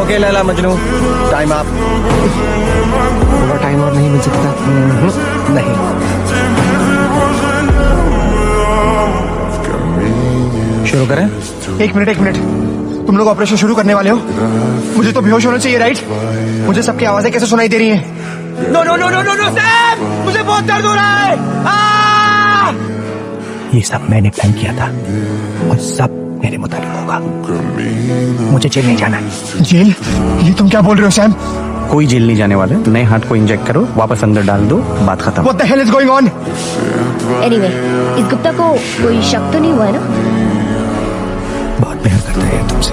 Okay Laila Majnu, time आप। पूरा time और नहीं मिल सकता। नहीं। शुरू करें? एक मिनट, तुम लोग ऑपरेशन शुरू करने वाले हो? मुझे तो बेहोश होना चाहिए, राइट? मुझे सबकी आवाजें कैसे सुनाई दे रही हैं? No no no no no no Sam, मुझे बहुत दर्द हो रहा है। ये सब मैंने प्लान किया था और सब मेरे मुताबिक होगा। मुझे जेल नहीं जाना। जेल? ये तुम क्या बोल रहे हो सैम? कोई जेल नहीं जाने वाला। नए हार्ट को इंजेक्ट करो, वापस अंदर डाल दो, बात खत्म। What the hell is going on? Anyway, इस गुप्ता को कोई शक तो नहीं हुआ है ना? बहुत प्यार करता है तुमसे।